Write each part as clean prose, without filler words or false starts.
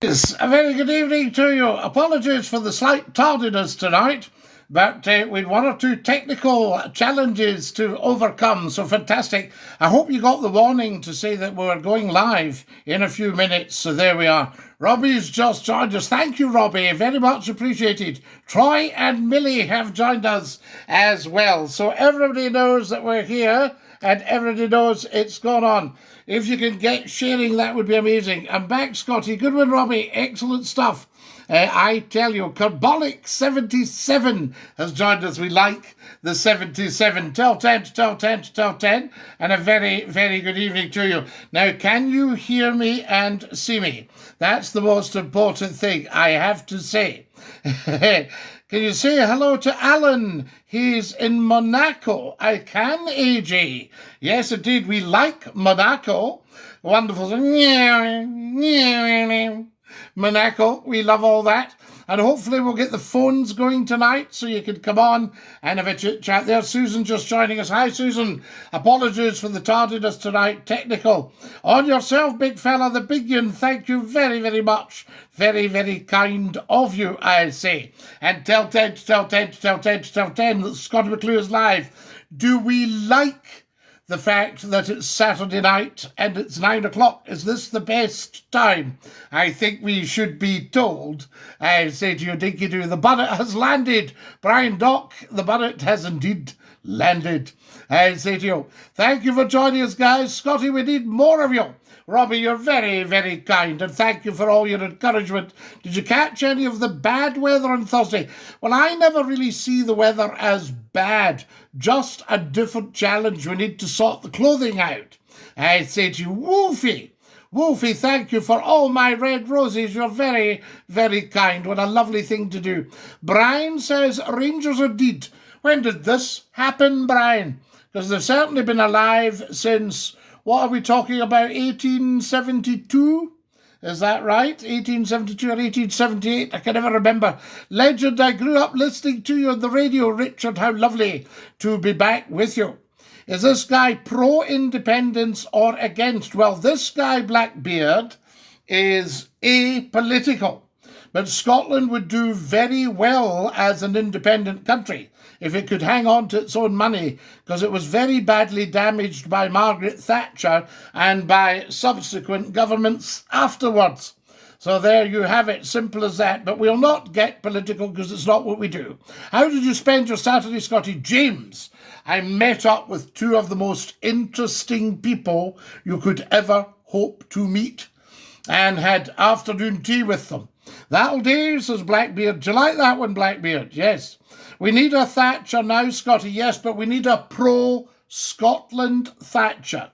Yes, a very good evening to you. Apologies for the slight tardiness tonight, but we'd one or two technical challenges to overcome, so fantastic. I hope you got the warning to say that we're going live in a few minutes, so there we are. Robbie's just joined us. Thank you, Robbie, very much appreciated. Troy and Millie have joined us as well, so everybody knows that we're here and everybody knows it's gone on. If you can get sharing, that would be amazing. I'm back, Scotty. Good one, Robbie. Excellent stuff. I tell you, Carbolic 77 has joined us. We like the 77. Tell 10 to tell 10 to tell 10. And a very, very good evening to you. Now, can you hear me and see me? That's the most important thing, I have to say. Can you say hello to Alan? He's in Monaco. I can, AJ. Yes, indeed, we like Monaco. Wonderful. Monaco, we love all that. And hopefully we'll get the phones going tonight so you can come on and have a chit-chat. There's Susan just joining us. Hi, Susan. Apologies for the tardiness tonight. Technical. On yourself, big fella, the big one. Thank you very, very much. Very, very kind of you, I say. And tell 10 to tell 10 to tell 10 to tell 10 that Scottie McClue is live. Do we like the fact that it's Saturday night and it's 9 o'clock? Is this the best time? I think we should be told. I say to you, Dinky-Doo, the bonnet has landed. Brian Dock, the bonnet has indeed landed. I say to you, thank you for joining us, guys. Scotty, we need more of you. Robbie, you're very, very kind, and thank you for all your encouragement. Did you catch any of the bad weather on Thursday? Well, I never really see the weather as bad, just a different challenge. We need to sort the clothing out. I say to you, Wolfie, Wolfie, thank you for all my red roses. You're very, very kind. What a lovely thing to do. Brian says, Rangers are dead. When did this happen, Brian? Because they've certainly been alive since... What are we talking about, 1872? Is that right? 1872 or 1878? I can never remember. Legend, I grew up listening to you on the radio, Richard. How lovely to be back with you. Is this guy pro-independence or against? Well, this guy, Blackbeard, is apolitical. But Scotland would do very well as an independent country if it could hang on to its own money, because it was very badly damaged by Margaret Thatcher and by subsequent governments afterwards. So there you have it, simple as that. But we'll not get political because it's not what we do. How did you spend your Saturday, Scotty? James, I met up with two of the most interesting people you could ever hope to meet and had afternoon tea with them. That'll do, says Blackbeard. Do you like that one, Blackbeard? Yes. We need a Thatcher now, Scotty. Yes, but we need a pro-Scotland Thatcher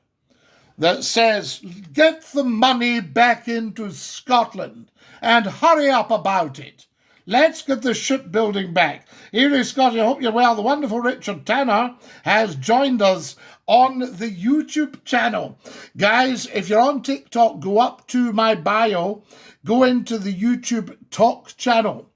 that says, get the money back into Scotland and hurry up about it. Let's get the shipbuilding back. Here, Scotty, I hope you're well. The wonderful Richard Tanner has joined us on the YouTube channel. Guys, if you're on TikTok, go up to my bio, go into the YouTube Talk channel.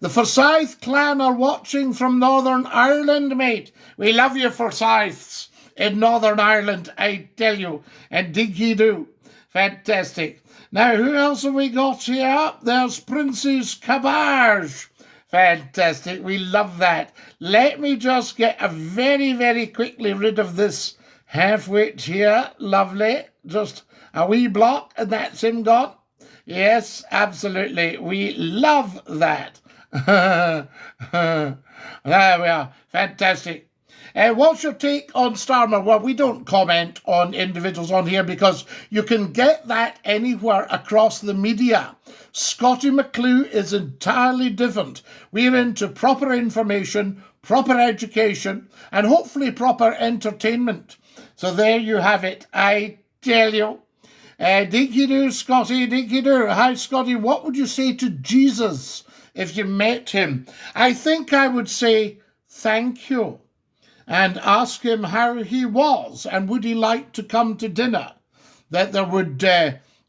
The Forsyth clan are watching from Northern Ireland, mate. We love you, Forsyths, in Northern Ireland, I tell you. And Dinky-Doo. Fantastic. Now, who else have we got here? There's Princess Cabbage. Fantastic. We love that. Let me just get a very, very quickly rid of this half-wit here. Lovely. Just a wee block, and that's him gone. Yes, absolutely. We love that. There we are. Fantastic. What's your take on Starmer? Well, we don't comment on individuals on here because you can get that anywhere across the media. Scottie McClue is entirely different. We're into proper information, proper education, and hopefully proper entertainment. So there you have it. I tell you. Dinky-Doo, Scotty, Dinky-Doo. Hi, Scotty. What would you say to Jesus if you met him? I think I would say thank you and ask him how he was and would he like to come to dinner. That there would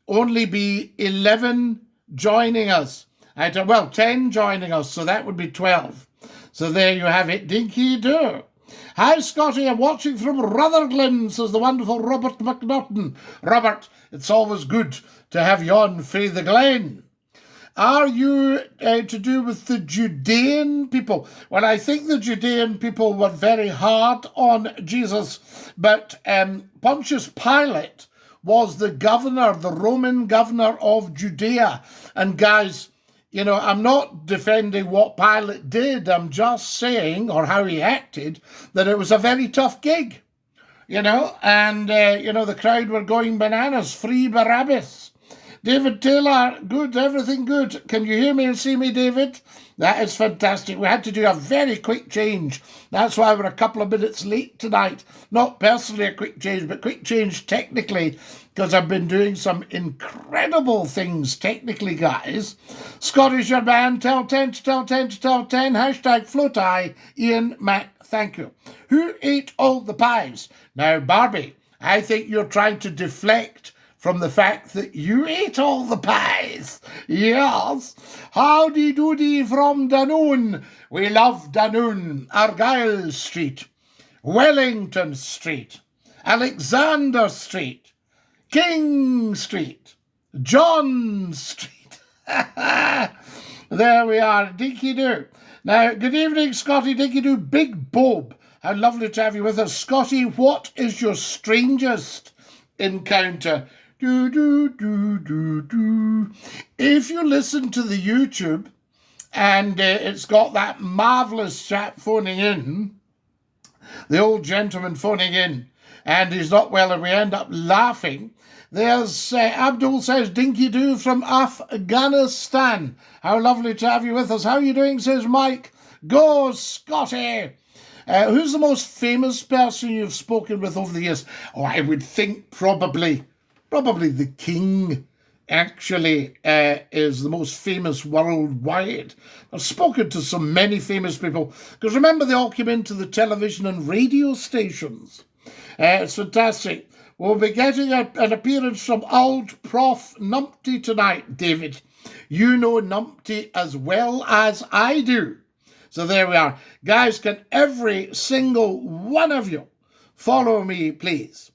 only be 11 joining us. 10 joining us, so that would be 12. So there you have it, Dinky-Doo. Hi, Scotty, I'm watching from Rutherglen, says the wonderful Robert McNaughton. Robert, it's always good to have you on Free the Glen. Are you to do with the Judean people? Well, I think the Judean people were very hard on Jesus, but Pontius Pilate was the governor, the Roman governor of Judea. And guys, you know, I'm not defending what Pilate did. I'm just saying, or how he acted, that it was a very tough gig, you know, and, you know, the crowd were going bananas. Free Barabbas. David Taylor, good, everything good. Can you hear me and see me, David? That is fantastic. We had to do a very quick change. That's why we're a couple of minutes late tonight. Not personally a quick change, but quick change technically, because I've been doing some incredible things technically, guys. Scotty's your man. Tell 10 to tell 10 to tell 10. Hashtag FloatEye. Ian, Matt, thank you. Who ate all the pies? Now, Barbie, I think you're trying to deflect from the fact that you ate all the pies. Yes. Howdy doody from Dunoon. We love Dunoon. Argyle Street, Wellington Street, Alexander Street, King Street, John Street. There we are. Dinky-Doo. Now, good evening, Scotty. Dinky-Doo. Big Bob. How lovely to have you with us. Scotty, what is your strangest encounter? Do, do, do, do, do. If you listen to the YouTube and it's got that marvellous chap phoning in, the old gentleman phoning in, and he's not well and we end up laughing, there's Abdul says, Dinky-Doo from Afghanistan. How lovely to have you with us. How are you doing, says Mike. Go, Scotty. Who's the most famous person you've spoken with over the years? Oh, I would think probably the King, actually, is the most famous worldwide. I've spoken to so many famous people, because remember, they all came into the television and radio stations. It's fantastic. We'll be getting an appearance from old Prof Numpty tonight, David. You know Numpty as well as I do. So there we are. Guys, can every single one of you follow me, please?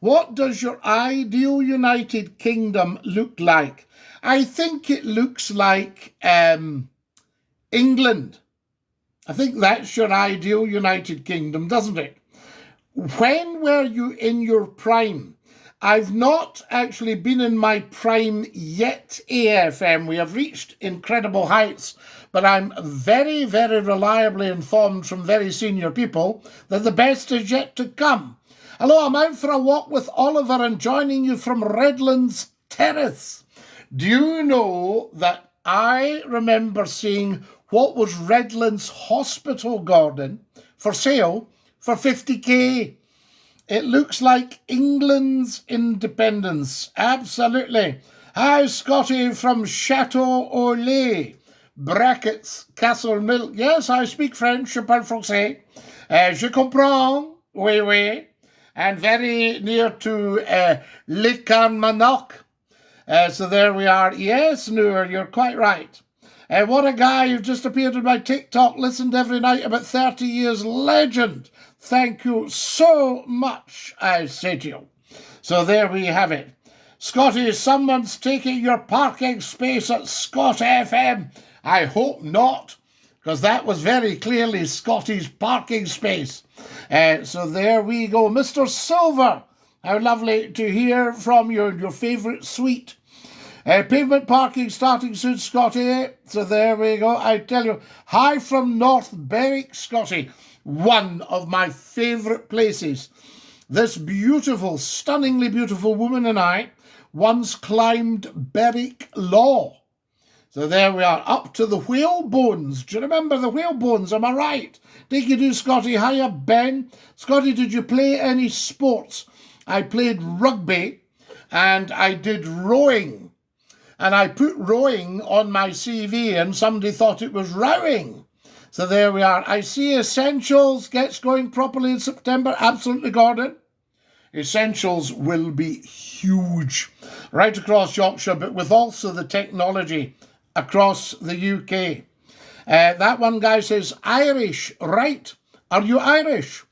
What does your ideal United Kingdom look like? I think it looks like England. I think that's your ideal United Kingdom, doesn't it? When were you in your prime? I've not actually been in my prime yet, AFM. We have reached incredible heights, but I'm very, very reliably informed from very senior people that the best is yet to come. Hello, I'm out for a walk with Oliver and joining you from Redlands Terrace. Do you know that I remember seeing what was Redlands Hospital, Gordon, for sale for 50k? It looks like England's independence. Absolutely. Hi, Scotty from Chateau Olay, brackets, Castle Mill. Yes, I speak French, je parle français. Je comprends, oui, oui. And very near to Le Carmanock. So there we are. Yes, Noor, you're quite right. What a guy. You've just appeared on my TikTok. Listened every night, about 30 years. Legend. Thank you so much, I say to you. So there we have it. Scotty, someone's taking your parking space at Scott FM. I hope not, because that was very clearly Scotty's parking space. So there we go. Mr. Silver, how lovely to hear from you in your favourite suite. Pavement parking starting soon, Scotty. So there we go. I tell you, hi from North Berwick, Scotty. One of my favourite places. This beautiful, stunningly beautiful woman and I once climbed Berwick Law. So there we are, up to the whalebones. Do you remember the whalebones? Am I right? Dinky-Doo, Scotty. Hiya, Ben. Scotty, did you play any sports? I played rugby and I did rowing. And I put rowing on my CV and somebody thought it was rowing. So there we are. I see Essentials gets going properly in September. Absolutely, Gordon. Essentials will be huge right across Yorkshire, but with also the technology across the UK. That one guy says, Irish, right? Are you Irish?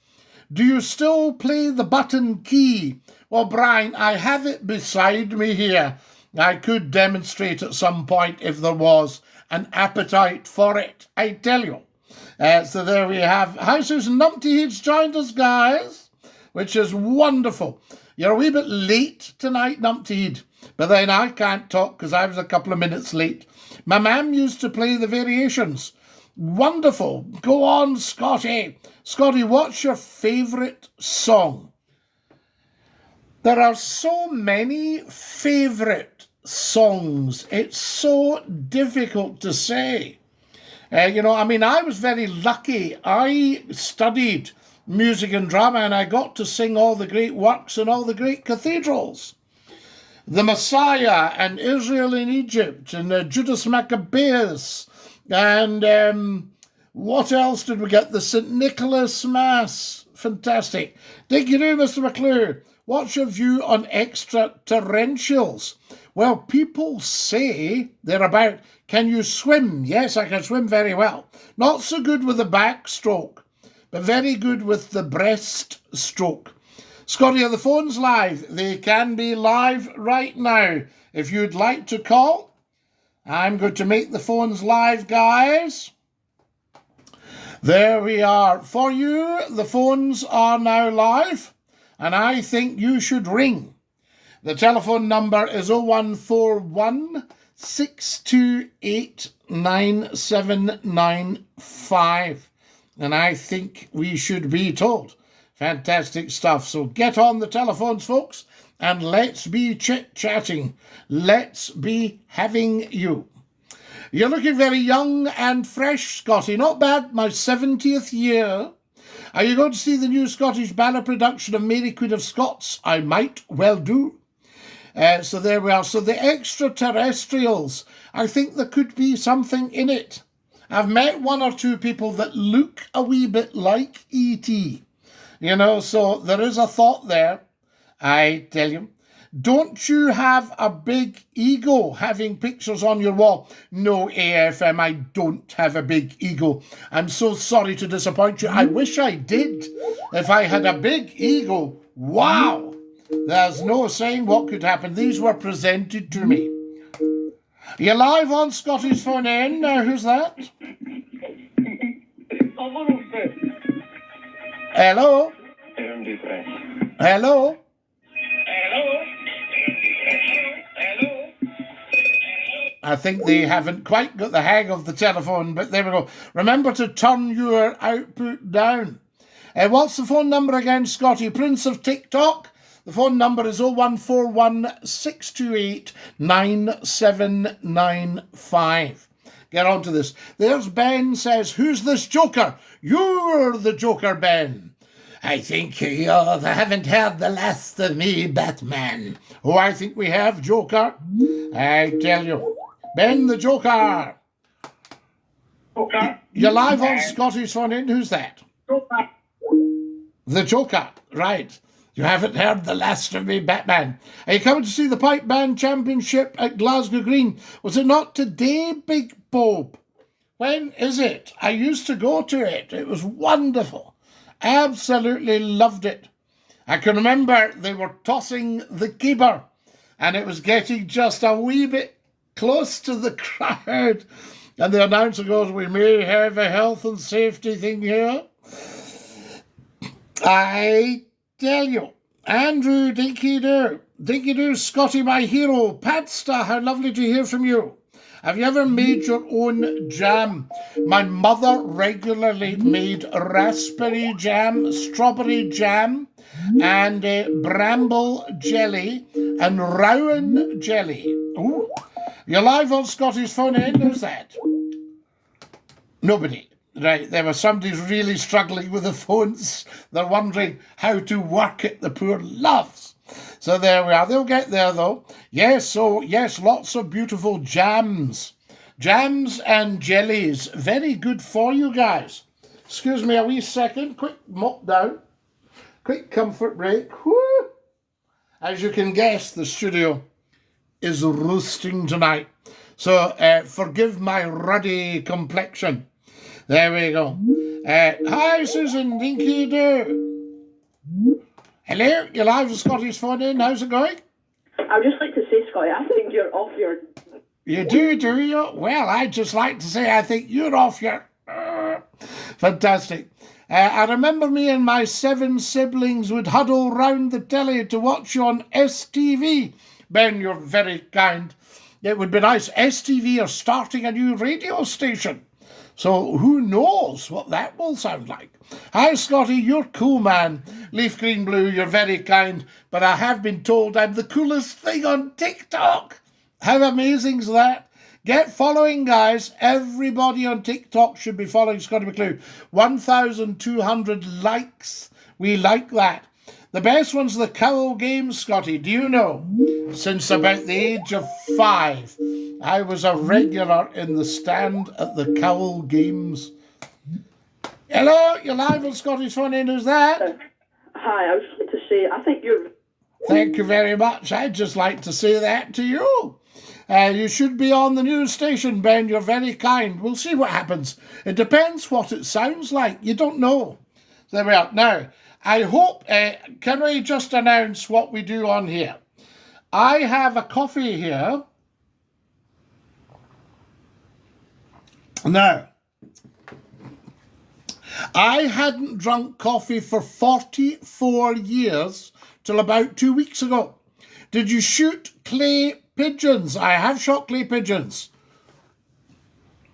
Do you still play the button key? Well, Brian, I have it beside me here. I could demonstrate at some point if there was an appetite for it, I tell you. So there we have. Hi, Susan. Numpty Heat's joined us, guys, which is wonderful. You're a wee bit late tonight, Numpty Heat, but then I can't talk because I was a couple of minutes late. My mum used to play the variations. Wonderful. Go on, Scottie. Scottie, what's your favourite song? There are so many favourite songs. It's so difficult to say. You know, I mean, I was very lucky. I studied music and drama and I got to sing all the great works in all the great cathedrals. The Messiah and Israel in Egypt and Judas Maccabeus and what else did we get? The St. Nicholas Mass. Fantastic. DINKY-DOO, Mr. McClue. What's your view on extraterrestrials? Well, people say they're about, can you swim? Yes, I can swim very well. Not so good with the backstroke, but very good with the breaststroke. Scottie, are the phones live? They can be live right now. If you'd like to call, I'm going to make the phones live, guys. There we are. For you, the phones are now live, and I think you should ring. The telephone number is 0141 628 9795. And I think we should be told. Fantastic stuff. So get on the telephones, folks, and let's be chit-chatting. Let's be having you. You're looking very young and fresh, Scottie. Not bad. My 70th year. Are you going to see the new Scottish ballet production of Mary Queen of Scots? I might well do. So there we are. So the extraterrestrials, I think there could be something in it. I've met one or two people that look a wee bit like E.T. You know, so there is a thought there. I tell you. Don't you have a big ego having pictures on your wall? No, AFM, I don't have a big ego. I'm so sorry to disappoint you. I wish I did. If I had a big ego, wow. There's no saying what could happen. These were presented to me. You're live on Scottie's phone in. Who's that? Hello? Hello? I think they haven't quite got the hang of the telephone, but there we go. Remember to turn your output down. What's the phone number again, Scottie? Prince of TikTok? The phone number is 0141 628 9795. Get on to this. There's Ben says, who's this joker? You're the joker, Ben. I think you haven't heard the last of me, Batman. Oh, I think we have, Joker. I tell you. Ben the Joker. You're live on Scottish phone in. Who's that? Joker. The Joker. Right. You haven't heard the last of me, Batman. Are you coming to see the Pipe Band Championship at Glasgow Green? Was it not today, Big Bob? When is it? I used to go to it. It was wonderful. Absolutely loved it. I can remember they were tossing the caber and it was getting just a wee bit close to the crowd. And the announcer goes, we may have a health and safety thing here. I tell you. Andrew, DINKY-DOO. DINKY-DOO, Scottie, my hero. Padsta, how lovely to hear from you. Have you ever made your own jam? My mother regularly made raspberry jam, strawberry jam, and bramble jelly, and rowan jelly. Ooh. You're live on Scottie's phone in. Who's that? Nobody. Right, there was somebody's really struggling with the phones. They're wondering how to work it, the poor loves. So there we are. They'll get there, though. Yes, so, yes, lots of beautiful jams. Jams and jellies. Very good for you guys. Excuse me a wee second. Quick mop down. Quick comfort break. Whoo! As you can guess, the studio is roasting tonight. So forgive my ruddy complexion. There we go. Hi, Susan, DINKY-DOO. Hello, you're live with Scotty's phone in. How's it going? I would just like to say Scottie. I think you're off your... You do you? Well, I'd just like to say I think you're off your... Fantastic. I remember me and my 7 siblings would huddle round the telly to watch you on STV. Ben, you're very kind. It would be nice. STV are starting a new radio station. So who knows what that will sound like. Hi, Scottie, you're cool, man. Leaf Green Blue, you're very kind. But I have been told I'm the coolest thing on TikTok. How amazing's that? Get following, guys. Everybody on TikTok should be following Scottie McClue. 1,200 likes. We like that. The best one's the Cowl Games, Scottie. Do you know? Since about the age of 5, I was a regular in the stand at the Cowl Games. Hello, you're live on Scotty's Phone In. Who's that? Hi, I was just going to say, I think you're... Thank you very much. I'd just like to say that to you. You should be on the news station, Ben. You're very kind. We'll see what happens. It depends what it sounds like. You don't know. There we are. Now, I hope... can we just announce what we do on here? I have a coffee here. Now, I hadn't drunk coffee for 44 years till about 2 weeks ago. Did you shoot clay pigeons? I have shot clay pigeons.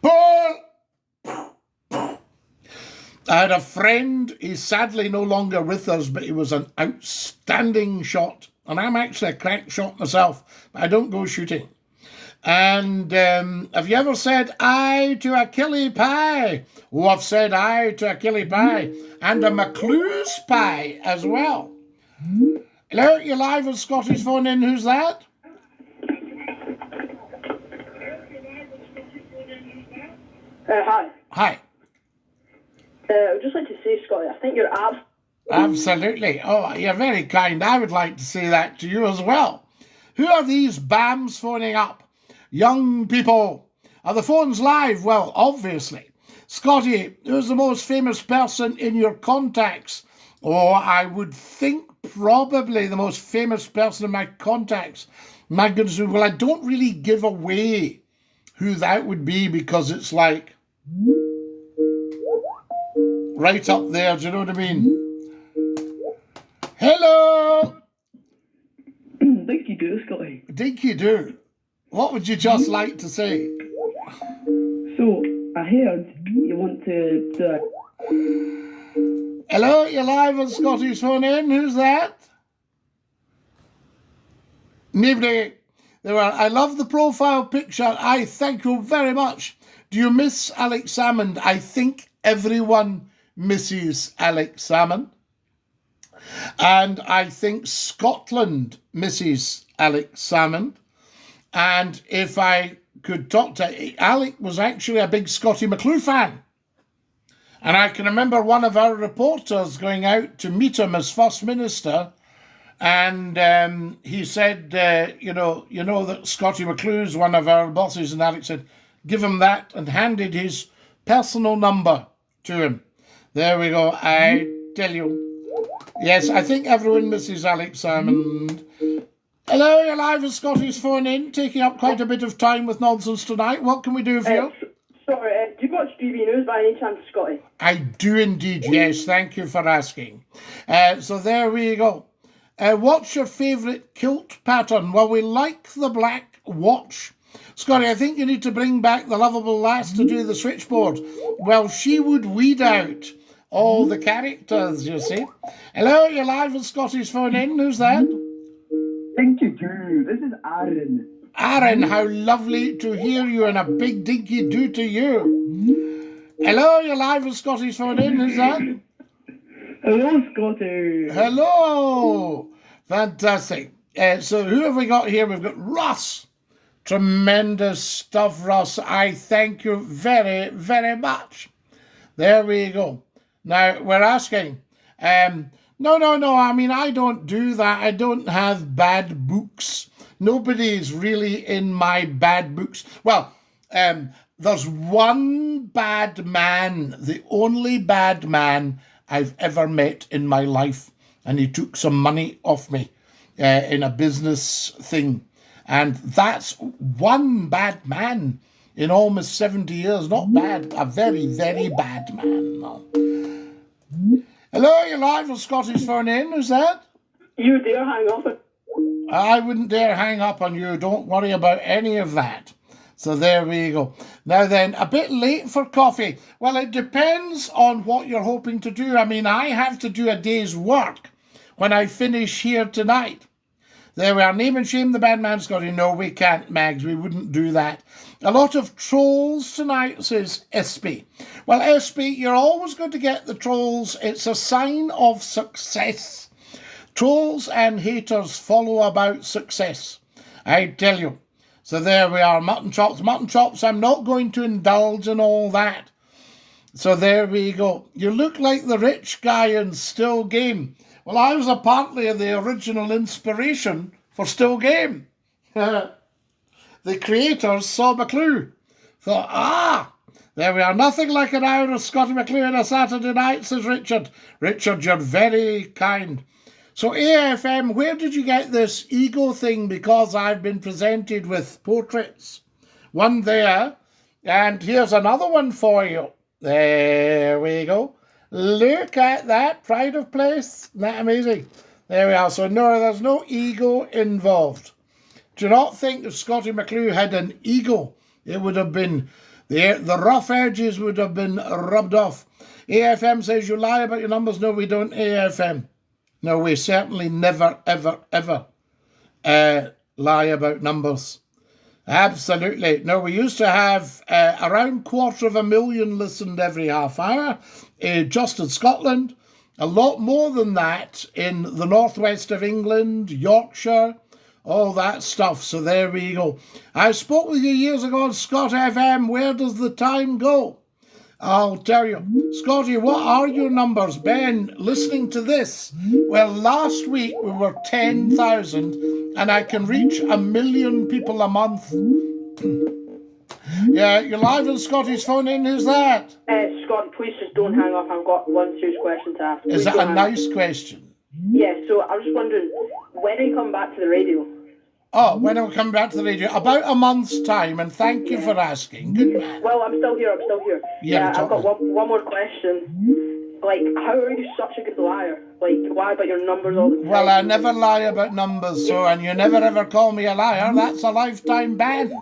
Paul! I had a friend, he's sadly no longer with us, but he was an outstanding shot. And I'm actually a crack shot myself, but I don't go shooting. And have you ever said aye to a killie pie? Oh, I've said aye to a killie pie. And a McClue's pie as well. Hello, you're live on Scotty's Phone In. Who's that? Hi. Hi. I would just like to say, Scottie, I think you're Absolutely. Oh, you're very kind. I would like to say that to you as well. Who are these BAMs phoning up? Young people. Are the phones live? Well, obviously. Scottie, who's the most famous person in your contacts? Oh, I would think probably the most famous person in my contacts. My goodness, well, I don't really give away who that would be because it's like right up there, do you know what I mean? Hello! Dinky-Doo, Scottie. Dinky-Doo. What would you just like to say? So, I heard you want to do a... Hello, you're live on Scotty's Phone In. Who's that? Nobody. I love the profile picture. I thank you very much. Do you miss Alex Salmond? I think everyone misses Alex Salmond. And I think Scotland misses Alex Salmond. And if I could talk to... Alec was actually a big Scottie McClue fan. And I can remember one of our reporters going out to meet him as First Minister. And he said, you know that Scottie McClue's one of our bosses. And Alec said, give him that, and handed his personal number to him. There we go. I tell you. Yes, I think everyone misses Alex Salmond. Hello, you're live on Scotty's Phone In, taking up quite a bit of time with nonsense tonight. What can we do for you? Sorry, do you watch TV News by any chance, Scottie? I do indeed, yes. Thank you for asking. So there we go. What's your favourite kilt pattern? Well, we like the black watch. Scottie, I think you need to bring back the lovable lass to do the switchboard. Well, she would weed out all the characters, you see. Hello, you're live on Scotty's Phone In. Who's that? Dinky-Doo, this is Aaron. Aaron, how lovely to hear you, and a big dinky-doo to you. Hello, you're live on Scotty's Phone In. Who's that? Hello, Scottie. Hello. Fantastic. So who have we got here? We've got Russ. Tremendous stuff, Russ. I thank you very, very much. There we go. Now, we're asking... No. I mean, I don't do that. I don't have bad books. Nobody's really in my bad books. Well, there's one bad man, the only bad man I've ever met in my life, and he took some money off me in a business thing. And that's one bad man in almost 70 years. Not bad, a very, very bad man. No. Hello, you're live on Scotty's Phone In. Who's that? You dare hang up? I wouldn't dare hang up on you. Don't worry about any of that. So there we go. Now then, a bit late for coffee. Well, it depends on what you're hoping to do. I mean, I have to do a day's work when I finish here tonight. There we are. Name and shame the bad man, Scotty. No, we can't, Mags. We wouldn't do that. A lot of trolls tonight, says SP. Well, SP, you're always going to get the trolls. It's a sign of success. Trolls and haters follow about success, I tell you. So there we are, mutton chops. Mutton chops, I'm not going to indulge in all that. So there we go. You look like the rich guy in Still Game. Well, I was apparently the original inspiration for Still Game. The creators saw McClue. Thought, there we are. Nothing like an hour of Scottie McClue on a Saturday night, says Richard. Richard, you're very kind. So AFM, where did you get this ego thing? Because I've been presented with portraits. One there, and here's another one for you. There we go. Look at that, pride of place. Isn't that amazing? There we are. So no, there's no ego involved. Do not think if Scottie McClue had an ego, it would have been, the rough edges would have been rubbed off. AFM says you lie about your numbers. No, we don't, AFM. No, we certainly never, ever, ever lie about numbers. Absolutely. No, we used to have around 250,000 listened every half hour, just in Scotland. A lot more than that in the northwest of England, Yorkshire, all that stuff. So there we go. I spoke with you years ago on Scott FM. Where does the time go? I'll tell you. Scotty, what are your numbers? Ben, listening to this. Well, last week we were 10,000 and I can reach 1 million people a month. Yeah, you're live on Scotty's Phone In. Who's that? Scott, please just don't hang up. I've got one serious question to ask. Is that a nice question? Yeah, so I was just wondering, when do you come back to the radio? Oh, when I'm coming back to the radio? About a month's time, and thank you for asking. Good man. Well, I'm still here. Yeah, I've got one more question. Like, how are you such a good liar? Like, you lie about your numbers all the time. Well, I never lie about numbers, so, and you never ever call me a liar. That's a lifetime ban.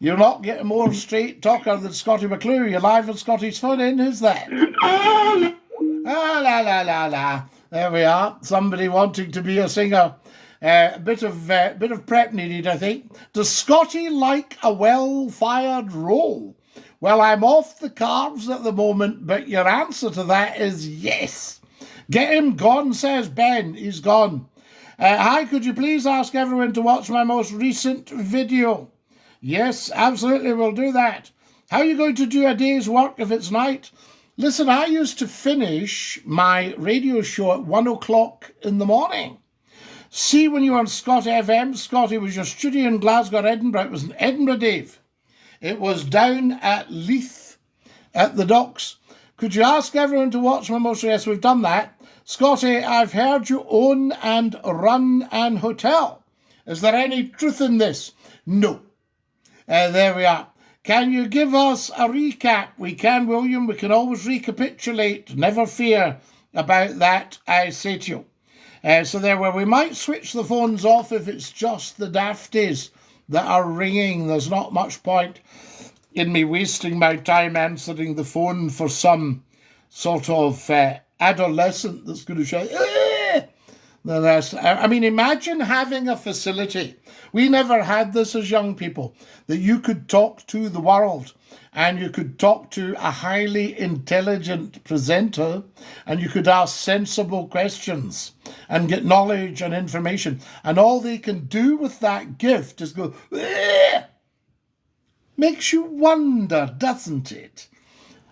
You're not getting more straight talker than Scottie McClue. You're live on Scotty's Phone In. Who's that? La la la la. There we are. Somebody wanting to be a singer. A bit of prep needed, I think. Does Scotty like a well-fired roll? Well, I'm off the carbs at the moment, but your answer to that is yes. Get him gone, says Ben. He's gone. Hi, could you please ask everyone to watch my most recent video? Yes, absolutely, we'll do that. How are you going to do a day's work if it's night? Listen, I used to finish my radio show at 1 o'clock in the morning. See, when you were on Scott FM, Scotty was your studio in Glasgow or Edinburgh. It was in Edinburgh, Dave. It was down at Leith at the docks. Could you ask everyone to watch my most? Yes, we've done that. Scotty, I've heard you own and run an hotel. Is there any truth in this? No. There we are. Can you give us a recap? We can, William. We can always recapitulate. Never fear about that, I say to you. So there we might switch the phones off if it's just the dafties that are ringing. There's not much point in me wasting my time answering the phone for some sort of adolescent that's going to shout, I mean, imagine having a facility. We never had this as young people, that you could talk to the world and you could talk to a highly intelligent presenter and you could ask sensible questions and get knowledge and information. And all they can do with that gift is go, makes you wonder, doesn't it?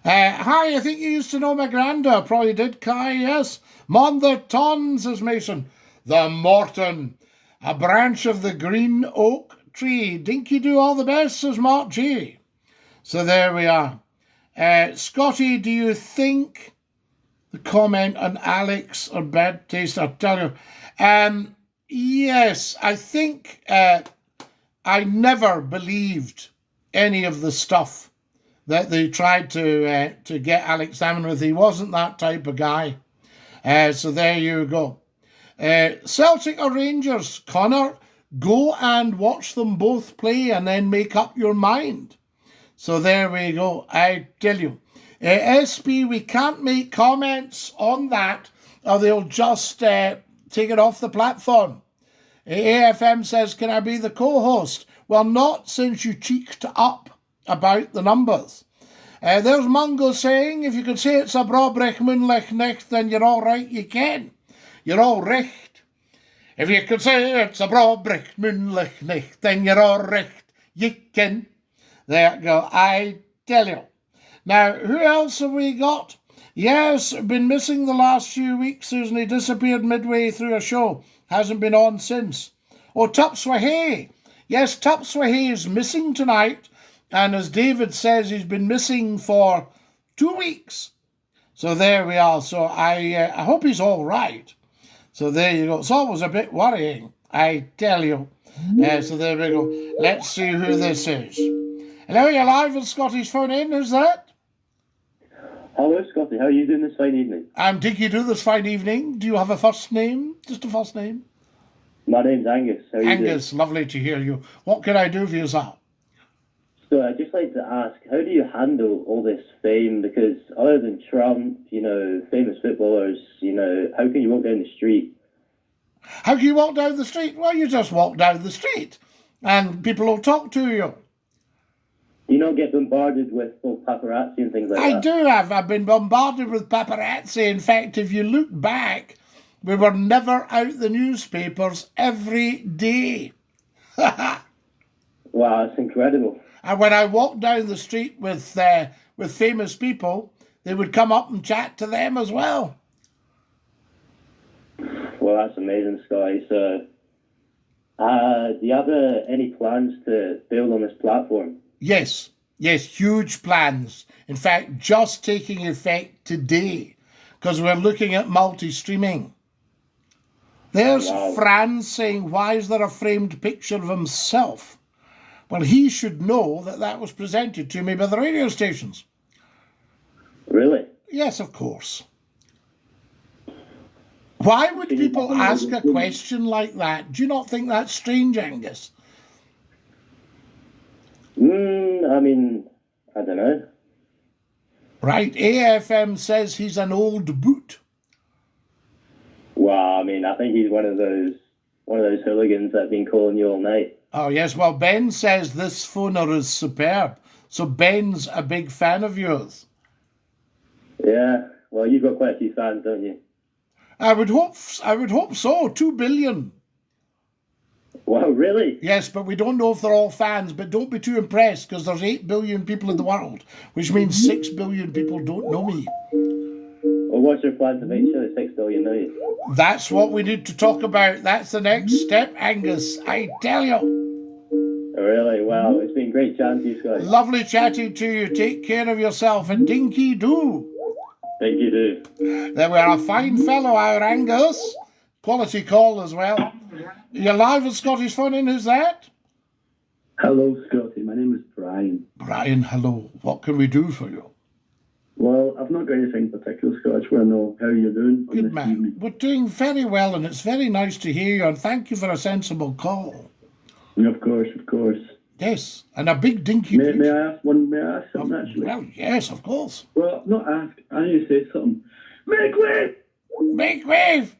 Hi, I think you used to know my granda. Probably did, Kai, yes. Monder Ton, says Mason. The Morton, a branch of the green oak tree. Dinky-Doo, all the best, says Mark G. So there we are. Scotty, do you think the comment on Alex or bad taste? I'll tell you. Yes, I think I never believed any of the stuff that they tried to get Alex Salmon with. He wasn't that type of guy. So there you go. Celtic or Rangers, Connor, go and watch them both play and then make up your mind. So there we go. I tell you. SP, we can't make comments on that or they'll just take it off the platform. AFM says, can I be the co-host? Well, not since you cheeked up about the numbers. There's Mungo saying, if you could say it's a Brobrecht Moonlich Nicht, then you're all right, you can. You're all recht. If you could say it's a Brobrecht Moonlich Nicht, then you're all recht, you can. There you go, I tell you. Now, who else have we got? Yes, been missing the last few weeks, Susan. He disappeared midway through a show. Hasn't been on since. Oh, Tupswahey. Yes, Tupswahey is missing tonight. And as David says, he's been missing for 2 weeks. So there we are. So I hope he's all right. So there you go. It's always a bit worrying, I tell you. So there we go. Let's see who this is. Hello, you're live on Scotty's phone in. Who's that? Hello, Scotty. How are you doing this fine evening? I'm Dinky-Doo this fine evening. Do you have a first name? Just a first name? My name's Angus. How are you doing? Angus, lovely to hear you. What can I do for you, sir? So I'd just like to ask, how do you handle all this fame? Because other than Trump, famous footballers, how can you walk down the street? How can you walk down the street? Well, you just walk down the street and people will talk to you. Do you not get bombarded with paparazzi and things like that? I do have. I've been bombarded with paparazzi. In fact, if you look back, we were never out the newspapers every day. Wow, that's incredible. And when I walked down the street with famous people, they would come up and chat to them as well. Well, that's amazing, Scotty. So, do you have any plans to build on this platform? Yes, huge plans. In fact, just taking effect today, because we're looking at multi-streaming. There's Franz saying, why is there a framed picture of himself? Well, he should know that was presented to me by the radio stations. Really? Yes, of course. Why would people ask a question like that? Do you not think that's strange, Angus? I don't know. Right, AFM says he's an old boot. Well, I think he's one of those hooligans that have been calling you all night. Oh, yes, well, Ben says this phoner is superb. So Ben's a big fan of yours. Yeah, well, you've got quite a few fans, don't you? I would hope so, 2 billion. Wow, really? Yes, but we don't know if they're all fans, but don't be too impressed because there's 8 billion people in the world, which means 6 billion people don't know me. Well, what's your plan to make sure that 6 billion know you? That's what we need to talk about. That's the next step, Angus, I tell you. Really? Well, it's been great chatting to you, Scott. Lovely chatting to you. Take care of yourself and Dinky-Doo. Dinky-Doo. There we are, a fine fellow, our Angus. Quality call as well. You're live at Scotty's Phone In. Who's that? Hello, Scotty. My name is Brian. Brian, hello. What can we do for you? Well, I've not got anything particular, Scott. I just want to know how you're doing. Good man. Evening. We're doing very well, and it's very nice to hear you, and thank you for a sensible call. Of course, of course. Yes, and a big dinky. May I ask something, actually? Well, yes, of course. Well, not ask. I need to say something. Make way! Make wave!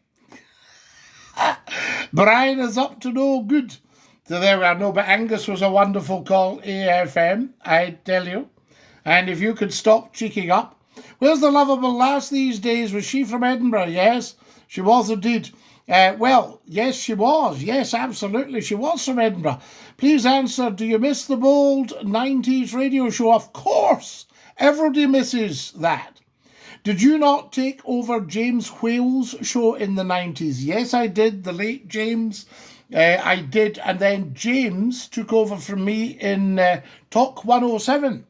Brian is up to no good. So there we are. No, but Angus was a wonderful call, AFM, I tell you. And if you could stop cheeking up. Where's the lovable lass these days? Was she from Edinburgh? Yes, she was indeed. Well, yes, she was. Yes, absolutely. She was from Edinburgh. Please answer, do you miss the bold 90s radio show? Of course. Everybody misses that. Did you not take over James Whale's show in the 90s? Yes, I did. The late James. I did. And then James took over from me in Talk 107.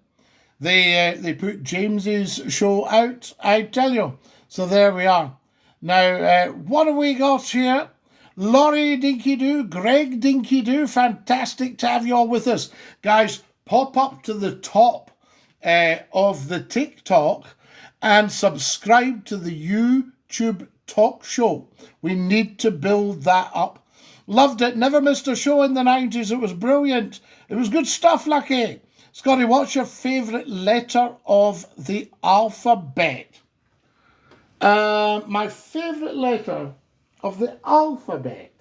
They put James's show out, I tell you. So there we are. Now, what have we got here? Laurie Dinky-Doo, Greg Dinky-Doo, fantastic to have you all with us. Guys, pop up to the top of the TikTok and subscribe to the YouTube Talk Show. We need to build that up. Loved it. Never missed a show in the 90s. It was brilliant. It was good stuff, Lucky. Scottie, what's your favourite letter of the alphabet? My favourite letter of the alphabet.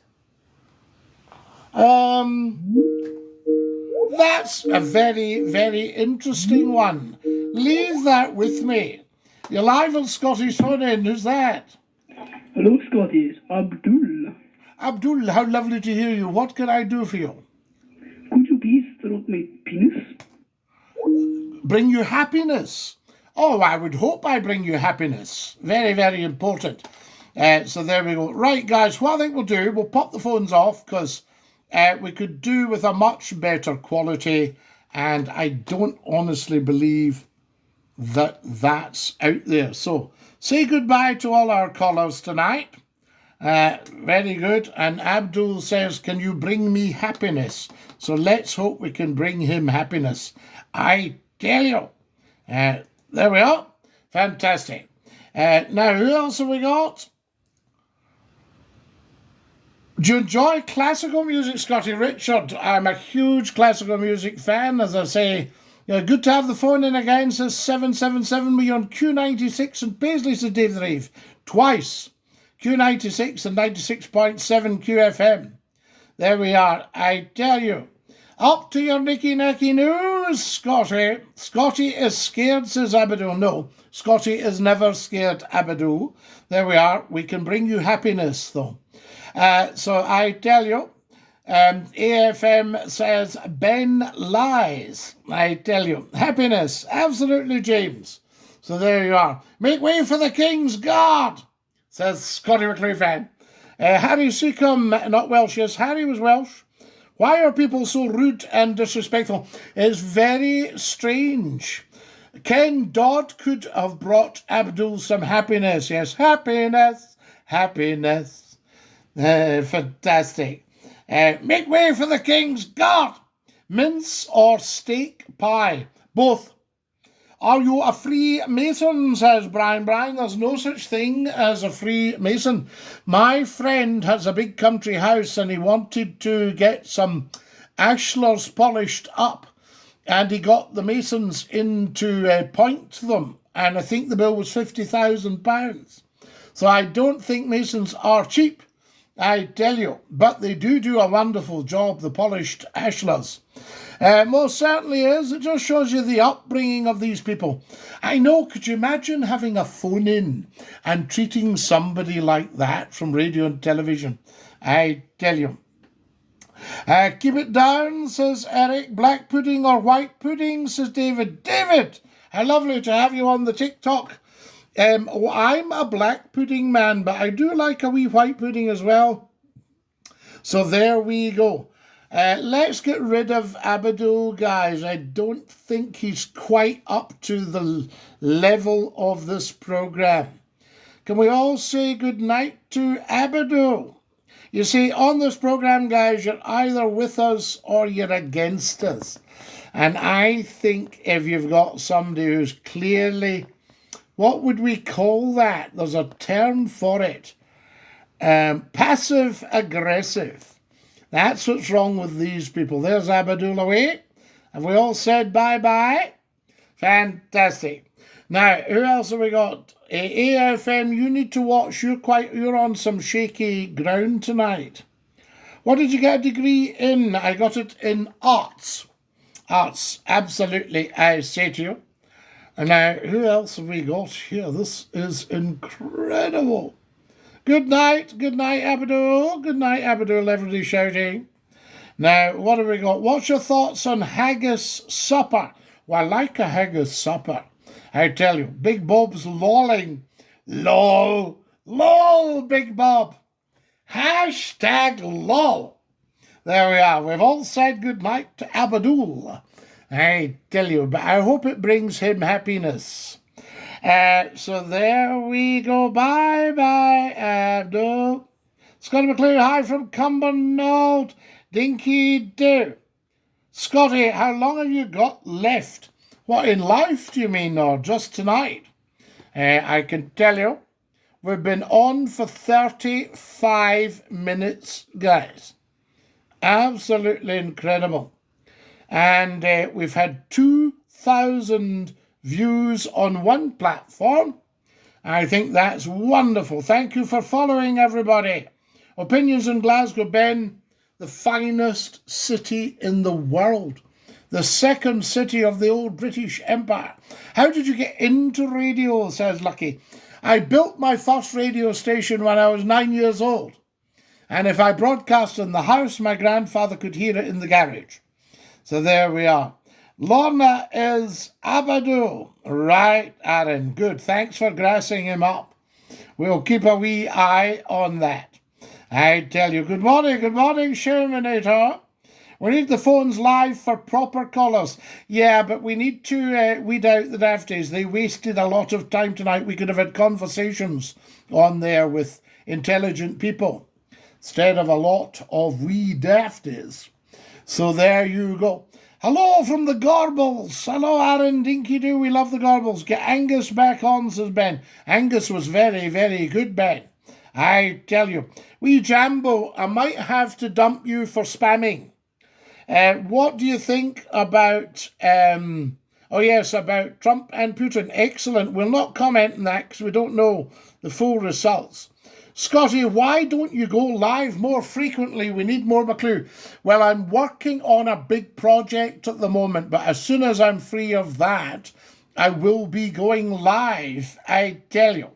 That's a very, very interesting one. Leave that with me. You're live on Scottie's phone in. Who's that? Hello, Scottie. It's Abdul. Abdul, how lovely to hear you. What can I do for you? Could you please stroke my penis? Bring you happiness. Oh, I would hope I bring you happiness. Very, very important. So there we go. Right, guys, what I think we'll do, we'll pop the phones off because we could do with a much better quality, and I don't honestly believe that that's out there. So say goodbye to all our callers tonight. Very good. And Abdul says, can you bring me happiness? So let's hope we can bring him happiness. I tell you. There we are. Fantastic. Now, who else have we got? Do you enjoy classical music, Scottie? Richard, I'm a huge classical music fan. As I say, good to have the phone in again, says 777. We're on Q96 and Paisley, says Dave the Rave. Twice. Q96 and 96.7 QFM. There we are. I tell you. Up to your Nicky Nacky news, Scottie. Scottie is scared, says Abadul. No, Scottie is never scared, Abadul. There we are. We can bring you happiness, though. So I tell you, AFM says Ben lies. I tell you, happiness. Absolutely, James. So there you are. Make way for the King's Guard, says Scottie McClue fan. Harry Seacombe, not Welsh, yes, Harry was Welsh. Why are people so rude and disrespectful? It's very strange. Ken Dodd could have brought Abdul some happiness. Yes, happiness, happiness. Fantastic. Make way for the King's Guard. Mince or steak pie? Both. Are you a Freemason, says Brian. Brian, there's no such thing as a Freemason. My friend has a big country house and he wanted to get some ashlars polished up, and he got the masons in to point them, and I think the bill was £50,000. So I don't think masons are cheap, I tell you, but they do a wonderful job, the polished ashlars. Most certainly is. It just shows you the upbringing of these people. I know, could you imagine having a phone in and treating somebody like that from radio and television? I tell you. Keep it down, says Eric. Black pudding or white pudding, says David. David, how lovely to have you on the TikTok. I'm a black pudding man, but I do like a wee white pudding as well. So there we go. Let's get rid of Abadul, guys. I don't think he's quite up to the level of this program. Can we all say good night to Abadul? You see, on this program, guys, you're either with us or you're against us. And I think if you've got somebody who's clearly, what would we call that? There's a term for it. Passive-aggressive. That's what's wrong with these people. There's Abadul away. Have we all said bye-bye? Fantastic. Now, who else have we got? AFM, you need to watch. You're on some shaky ground tonight. What did you get a degree in? I got it in arts. Arts, absolutely, I say to you. And now, who else have we got here? This is incredible. Good night, Abadul. Good night, Abadul, everybody shouting. Now, what have we got? What's your thoughts on haggis supper? Well, I like a haggis supper. I tell you, Big Bob's lolling. Lol. Lol, Big Bob. Hashtag lol. There we are. We've all said good night to Abadul. I tell you, but I hope it brings him happiness. So there we go. Bye-bye, Abdul. Scottie McCLUE, hi from Cumbernauld. Dinky-Doo. Scottie, how long have you got left? What, in life, do you mean, or just tonight? I can tell you, we've been on for 35 minutes, guys. Absolutely incredible. And we've had 2,000 views on one platform. I think that's wonderful. Thank you for following, everybody. Opinions in Glasgow, Ben, the finest city in the world. The second city of the old British Empire. How did you get into radio, says Lucky. I built my first radio station when I was 9 years old. And if I broadcast in the house, my grandfather could hear it in the garage. So there we are. Lorna is Abadou. Right, Aaron. Good. Thanks for grassing him up. We'll keep a wee eye on that. I tell you, good morning, Shermanator. We need the phones live for proper callers. Yeah, but we need to weed out the dafties. They wasted a lot of time tonight. We could have had conversations on there with intelligent people instead of a lot of wee dafties. So there you go. Hello from the Gorbles. Hello, Aaron, Dinky-Doo. We love the Gorbles. Get Angus back on, says Ben. Angus was very, very good, Ben. I tell you. Wee Jambo, I might have to dump you for spamming. What do you think about, about Trump and Putin? Excellent. We'll not comment on that because we don't know the full results. Scottie, why don't you go live more frequently? We need more McClue. Well, I'm working on a big project at the moment, but as soon as I'm free of that, I will be going live, I tell you.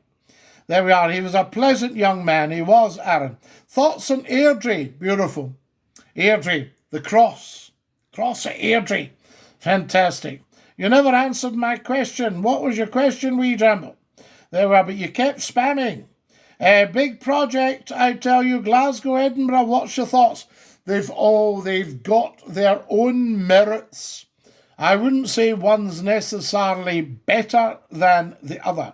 There we are. He was a pleasant young man. He was, Aaron. Thoughts on Airdrie? Beautiful. Airdrie, the cross. Cross at Airdrie. Fantastic. You never answered my question. What was your question, wee Jambo? There we are, but you kept spamming. Big project, I tell you. Glasgow, Edinburgh, what's your thoughts? They've got their own merits. I wouldn't say one's necessarily better than the other.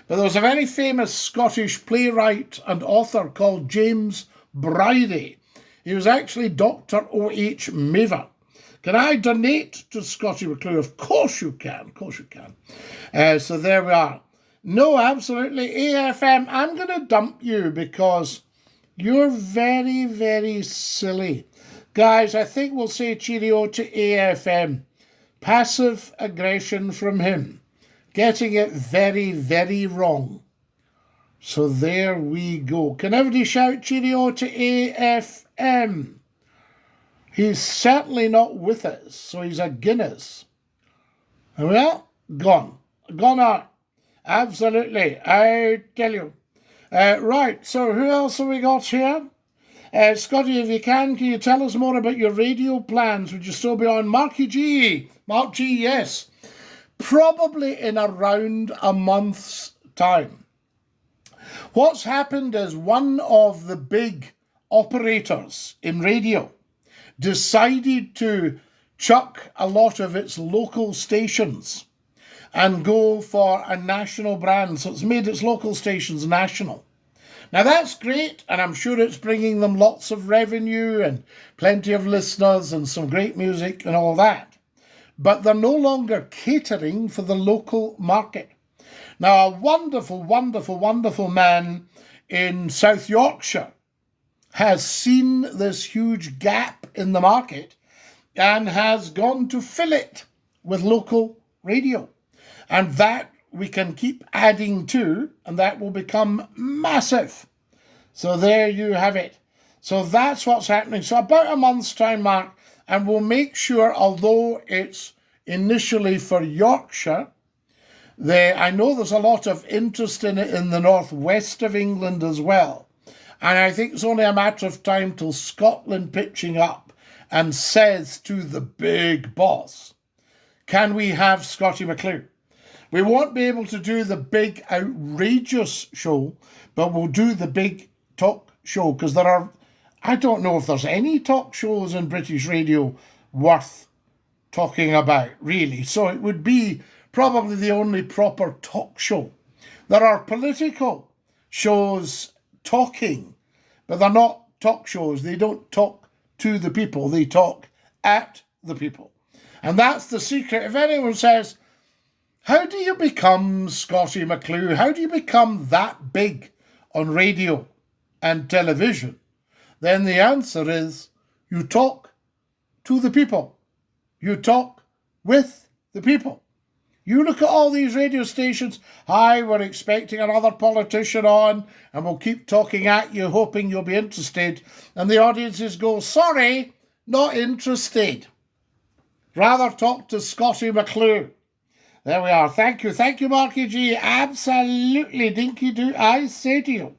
But there was a very famous Scottish playwright and author called James Bridie. He was actually Dr. O.H. Maver. Can I donate to Scottie McClue? Of course you can. Of course you can. So there we are. No, absolutely. AFM, I'm going to dump you because you're very, very silly. Guys, I think we'll say cheerio to AFM. Passive aggression from him. Getting it very, very wrong. So there we go. Can everybody shout cheerio to AFM? He's certainly not with us, so he's a Guinness. Well, gone. Gone out. Absolutely. I tell you. Right, so who else have we got here? Scottie, if you can you tell us more about your radio plans? Would you still be on? Marky G. Mark G, yes. Probably in around a month's time. What's happened is one of the big operators in radio decided to chuck a lot of its local stations and go for a national brand. So it's made its local stations national. Now that's great, and I'm sure it's bringing them lots of revenue and plenty of listeners and some great music and all that. But they're no longer catering for the local market. Now, a wonderful, wonderful, wonderful man in South Yorkshire has seen this huge gap in the market and has gone to fill it with local radio. And that we can keep adding to, and that will become massive. So there you have it. So that's what's happening. So about a month's time, Mark, and we'll make sure, although it's initially for Yorkshire, I know there's a lot of interest in it in the northwest of England as well. And I think it's only a matter of time till Scotland pitching up and says to the big boss, can we have Scottie McClue? We won't be able to do the big outrageous show, but we'll do the big talk show, because I don't know if there's any talk shows in British radio worth talking about, really. So it would be probably the only proper talk show. There are political shows talking, but they're not talk shows. They don't talk to the people. They talk at the people. And that's the secret. If anyone says, how do you become Scottie McClue? How do you become that big on radio and television? Then the answer is you talk to the people. You talk with the people. You look at all these radio stations. Hi, we're expecting another politician on, and we'll keep talking at you, hoping you'll be interested. And the audiences go, sorry, not interested. Rather talk to Scottie McClue. There we are. Thank you. Thank you, Marky G. Absolutely, Dinky-Doo, I say to you.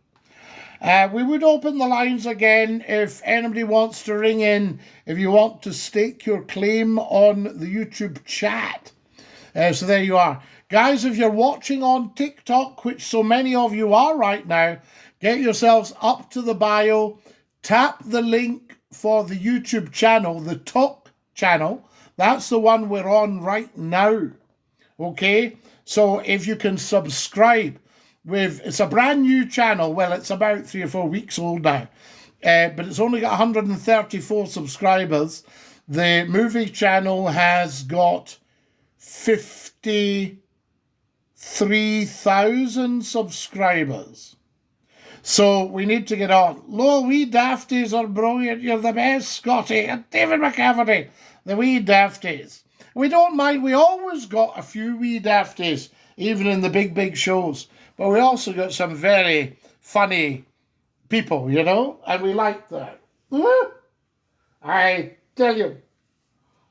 We would open the lines again if anybody wants to ring in, if you want to stake your claim on the YouTube chat. So there you are. Guys, if you're watching on TikTok, which so many of you are right now, get yourselves up to the bio, tap the link for the YouTube channel, the Talk channel. That's the one we're on right now. Okay? So if you can subscribe, it's a brand new channel. Well, it's about 3 or 4 weeks old now. But it's only got 134 subscribers. The movie channel has got 53,000 subscribers. So we need to get on. Lol, wee dafties are brilliant. You're the best, Scottie. And David McCafferty, the wee dafties. We don't mind. We always got a few wee dafties, even in the big shows. But we also got some very funny people, you know, and we like that. I tell you.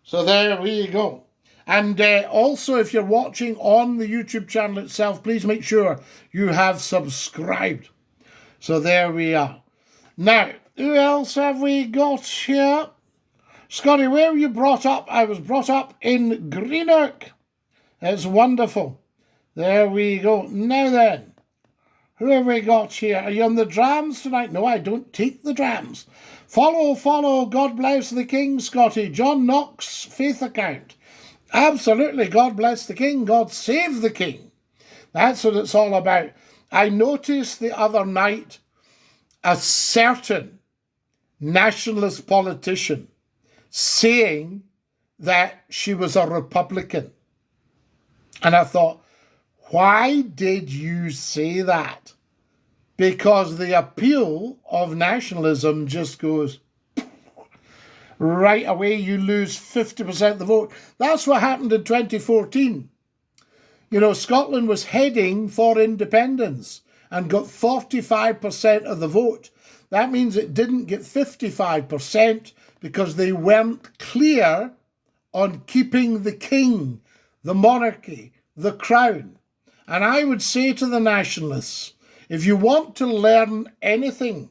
So there we go. And also, if you're watching on the YouTube channel itself, please make sure you have subscribed. So there we are. Now, who else have we got here? Scottie, where were you brought up? I was brought up in Greenock. It's wonderful. There we go. Now then, who have we got here? Are you on the drams tonight? No, I don't take the drams. Follow. God bless the King, Scottie. John Knox, faith account. Absolutely. God bless the King. God save the King. That's what it's all about. I noticed the other night a certain nationalist politician saying that she was a Republican. And I thought, why did you say that? Because the appeal of nationalism just goes right away. You lose 50% of the vote. That's what happened in 2014. You know, Scotland was heading for independence and got 45% of the vote. That means it didn't get 55% because they weren't clear on keeping the king, the monarchy, the crown. And I would say to the nationalists, if you want to learn anything,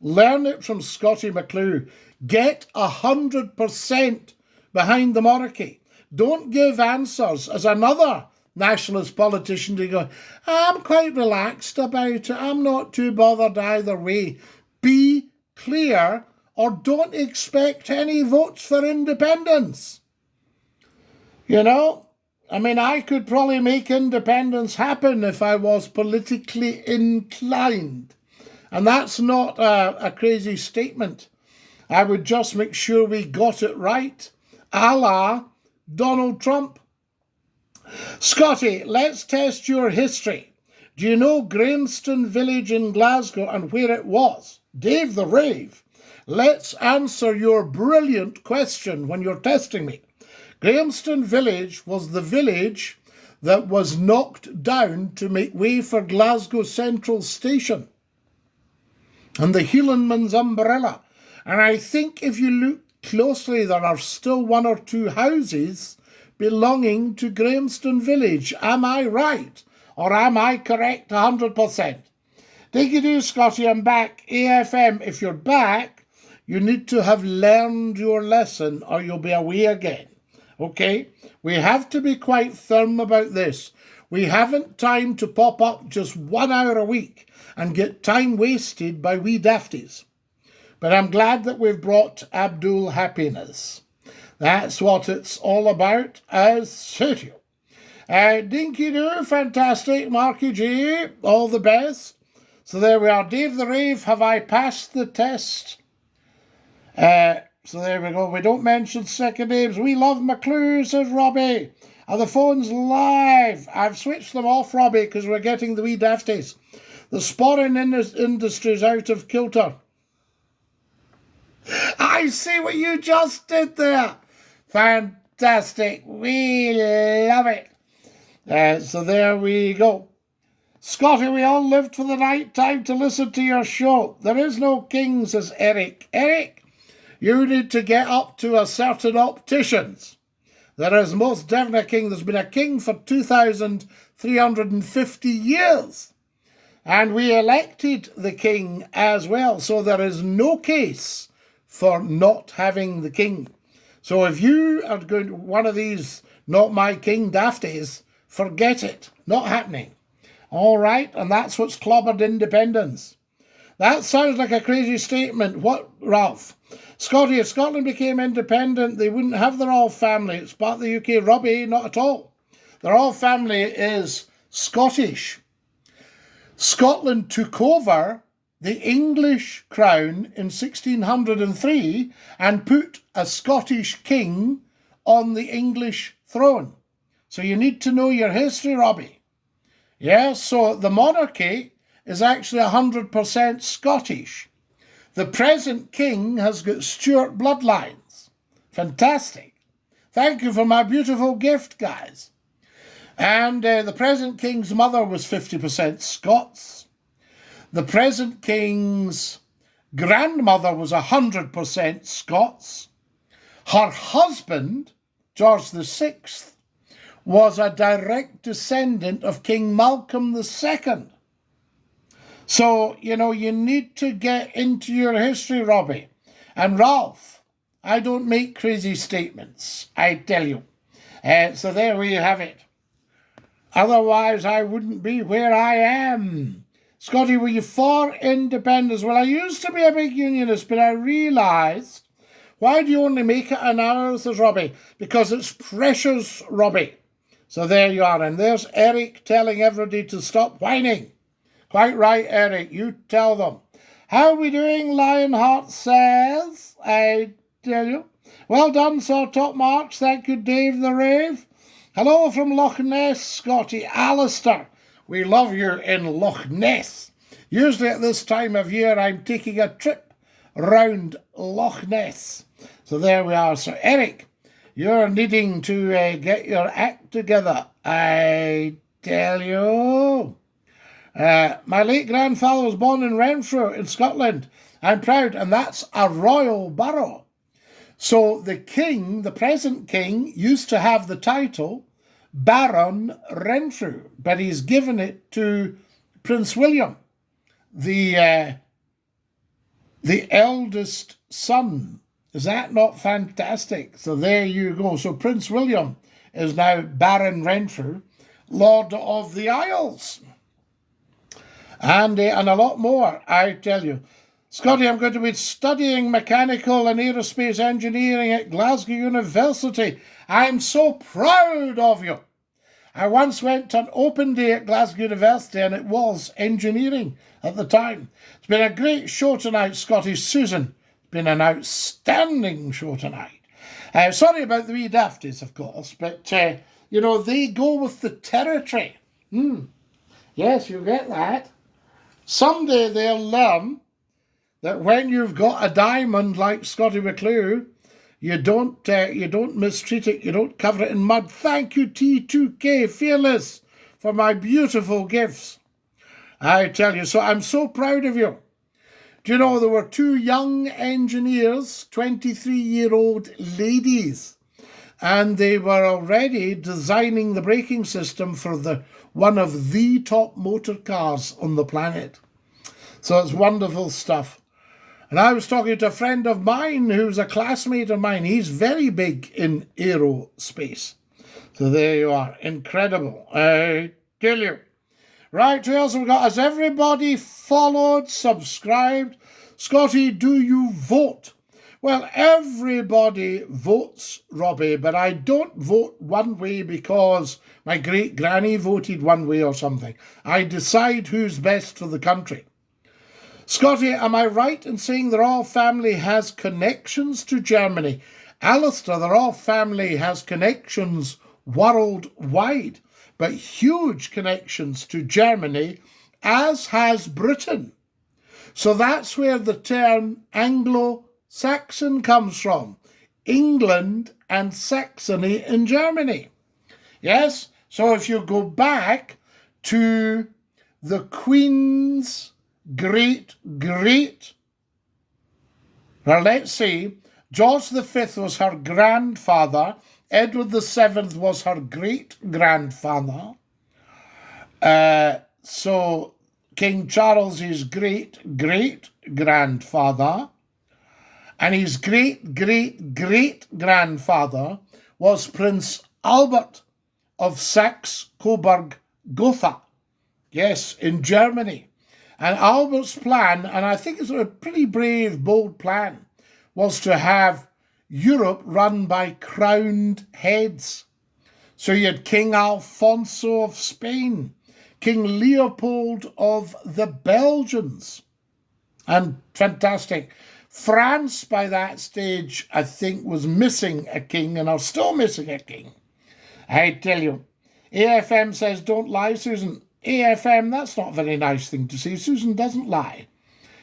learn it from Scottie McClue. Get 100% behind the monarchy. Don't give answers as another nationalist politician to go, I'm quite relaxed about it. I'm not too bothered either way. Be clear or don't expect any votes for independence. You know? I mean, I could probably make independence happen if I was politically inclined. And that's not a crazy statement. I would just make sure we got it right, a la Donald Trump. Scottie, let's test your history. Do you know Grahamston Village in Glasgow and where it was? Dave the Rave. Let's answer your brilliant question when you're testing me. Grahamston Village was the village that was knocked down to make way for Glasgow Central Station and the Hielanman's umbrella. And I think if you look closely, there are still 1 or 2 houses belonging to Grahamston Village. Am I right? Or am I correct 100%? Dinky-Doo, Scottie, I'm back. AFM, if you're back, you need to have learned your lesson or you'll be away again. Okay? We have to be quite firm about this. We haven't time to pop up just 1 hour a week and get time wasted by wee dafties. But I'm glad that we've brought Abdul happiness. That's what it's all about, as suit you. Dinky-Doo, fantastic. Marky G, all the best. So there we are. Dave the Rave, have I passed the test? So there we go. We don't mention second names. We love McClue, says Robbie. Are the phones live? I've switched them off, Robbie, because we're getting the wee dafties. The sporting industry's out of kilter. I see what you just did there. Fantastic. We love it. So there we go. Scotty, we all lived for the night time to listen to your show. There is no king, says Eric. Eric, you need to get up to a certain opticians. There is most definitely a king. There's been a king for 2,350 years. And we elected the king as well. So there is no case for not having the king. So if you are going to one of these not my king dafties, forget it. Not happening. All right, and that's what's clobbered independence. That sounds like a crazy statement. What, Ralph? Scotty, if Scotland became independent, they wouldn't have the royal family. It's part of the UK. Robbie, not at all. The royal family is Scottish. Scotland took over the English crown in 1603 and put a Scottish king on the English throne. So you need to know your history, Robbie. Yes, so the monarchy is actually 100% Scottish. The present king has got Stuart bloodlines. Fantastic. Thank you for my beautiful gift, guys. And the present king's mother was 50% Scots. The present king's grandmother was 100% Scots. Her husband, George VI, was a direct descendant of King Malcolm II. So, you know, you need to get into your history, Robbie. And Ralph, I don't make crazy statements, I tell you. So there we have it. Otherwise, I wouldn't be where I am. Scotty, were you for independence? Well, I used to be a big unionist, but I realised, why do you only make it an hour, says Robbie? Because it's precious, Robbie. So there you are. And there's Eric telling everybody to stop whining. Quite right, Eric. You tell them. How are we doing, Lionheart says? I tell you. Well done, sir. Top marks. Thank you, Dave the Rave. Hello from Loch Ness, Scotty. Alistair, we love you in Loch Ness. Usually at this time of year, I'm taking a trip round Loch Ness. So there we are. So Eric, you're needing to get your act together, I tell you. My late grandfather was born in Renfrew in Scotland. I'm proud, and that's a royal borough. So the king, the present king, used to have the title Baron Renfrew, but he's given it to Prince William, the eldest son. Is that not fantastic? So there you go. So Prince William is now Baron Renfrew, Lord of the Isles. And a lot more, I tell you. Scotty, I'm going to be studying mechanical and aerospace engineering at Glasgow University. I'm so proud of you. I once went to an open day at Glasgow University and it was engineering at the time. It's been a great show tonight, Scotty. Susan, it's been an outstanding show tonight. Sorry about the wee dafties, of course, but, you know, they go with the territory. Yes, you get that. Someday they'll learn that when you've got a diamond like Scottie McClue, you don't mistreat it, you don't cover it in mud. Thank you, T2K Fearless, for my beautiful gifts. I tell you, so I'm so proud of you. Do you know there were two young engineers, 23-year-old ladies, and they were already designing the braking system for one of the top motor cars on the planet. So it's wonderful stuff. And I was talking to a friend of mine who's a classmate of mine. He's very big in aerospace. So there you are. Incredible. I tell you. Right, who else have we got? Has everybody followed, subscribed? Scotty, do you vote? Well, everybody votes, Robbie, but I don't vote one way because my great-granny voted one way or something. I decide who's best for the country. Scottie, am I right in saying the royal family has connections to Germany? Alistair, the royal family has connections worldwide, but huge connections to Germany, as has Britain. So that's where the term Anglo-Saxon comes from. England and Saxony in Germany. Yes, so if you go back to the Queen's great, well, let's see, George V was her grandfather, Edward VII was her great-grandfather, so King Charles is great-great-grandfather, and his great-great-great-grandfather was Prince Albert of Saxe-Coburg-Gotha, yes, in Germany. And Albert's plan, and I think it's a pretty brave, bold plan, was to have Europe run by crowned heads. So you had King Alfonso of Spain, King Leopold of the Belgians, and fantastic. France, by that stage, I think, was missing a king and are still missing a king. I tell you. AFM says, don't lie, Susan. AFM, that's not a very nice thing to say. Susan doesn't lie.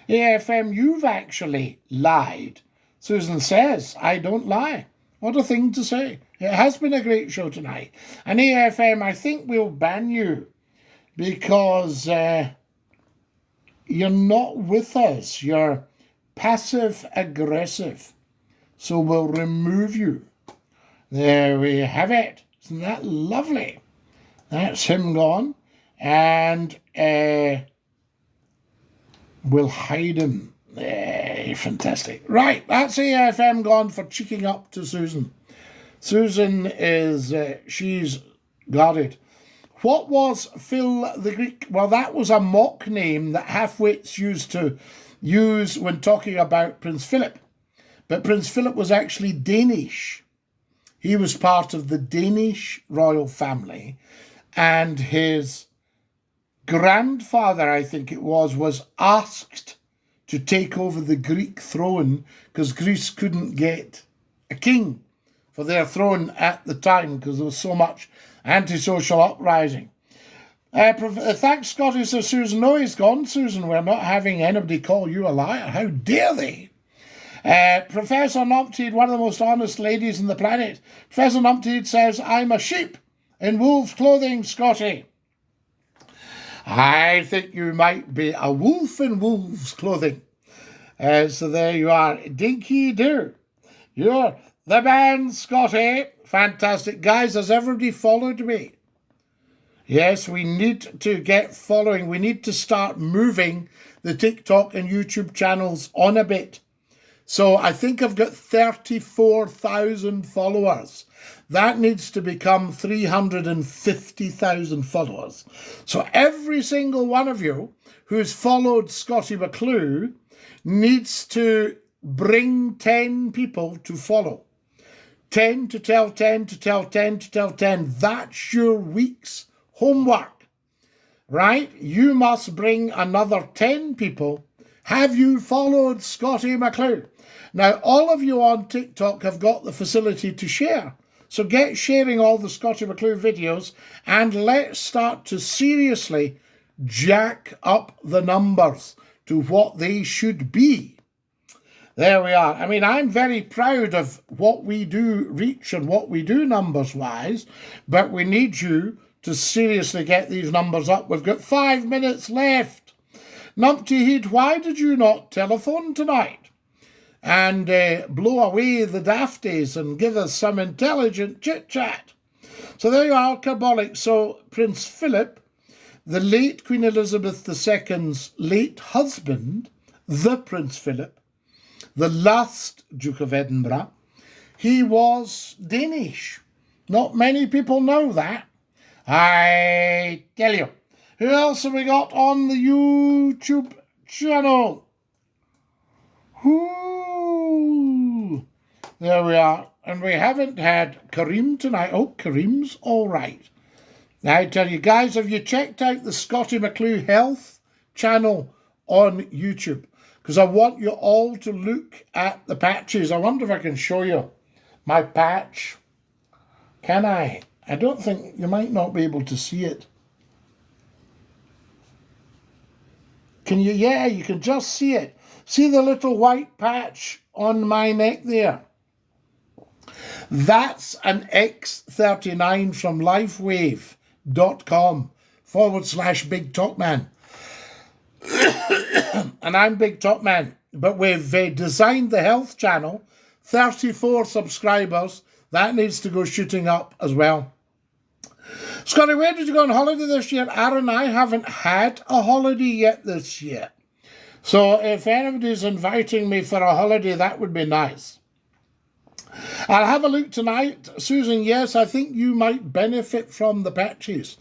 AFM, you've actually lied. Susan says, I don't lie. What a thing to say. It has been a great show tonight. And AFM, I think we'll ban you because you're not with us. You're passive-aggressive. So we'll remove you. There we have it. Isn't that lovely? That's him gone. And we'll hide him. Fantastic. Right, that's AFM gone for cheeking up to Susan. Susan is, she's guarded. What was Phil the Greek? Well, that was a mock name that half-wits used to use when talking about Prince Philip. But Prince Philip was actually Danish. He was part of the Danish royal family, and his grandfather, I think it was asked to take over the Greek throne because Greece couldn't get a king for their throne at the time because there was so much antisocial uprising. Thanks, Scottie, says Susan. No, he's gone, Susan. We're not having anybody call you a liar. How dare they? Professor Numpteed, one of the most honest ladies on the planet. Professor Numpteed says, I'm a sheep in wolf's clothing, Scottie. I think you might be a wolf in wolf's clothing. So there you are. Dinky-Doo. You're the man, Scottie. Fantastic. Guys, has everybody followed me? Yes, we need to get following. We need to start moving the TikTok and YouTube channels on a bit. So I think I've got 34,000 followers. That needs to become 350,000 followers. So every single one of you who's followed Scottie McClue needs to bring 10 people to follow. 10 to tell 10 to tell 10 to tell 10. That's your week's homework, right? You must bring another 10 people. Have you followed Scottie McClue? Now, all of you on TikTok have got the facility to share. So get sharing all the Scottie McClue videos and let's start to seriously jack up the numbers to what they should be. There we are. I mean, I'm very proud of what we do reach and what we do numbers-wise, but we need you to seriously get these numbers up. We've got 5 minutes left. Numpty Heat, why did you not telephone tonight and blow away the dafties and give us some intelligent chit-chat? So there you are, Carbolic. So Prince Philip, the late Queen Elizabeth II's late husband, the Prince Philip, the last Duke of Edinburgh, he was Danish. Not many people know that. I tell you. Who else have we got on the YouTube channel? Ooh, there we are. And we haven't had Kareem tonight. Oh, Kareem's all right. Now, I tell you, guys, have you checked out the Scottie McClue Health channel on YouTube, because I want you all to look at the patches. I wonder if I can show you my patch. Can I? I don't think, you might not be able to see it. Can you? Yeah, you can just see it. See the little white patch on my neck there? That's an X39 from livewave.com/Big Top Man. And I'm Big Top Man. But we've designed the health channel, 34 subscribers. That needs to go shooting up as well. Scottie, where did you go on holiday this year? Aaron, I haven't had a holiday yet this year. So if anybody's inviting me for a holiday, that would be nice. I'll have a look tonight. Susan, yes, I think you might benefit from the patches,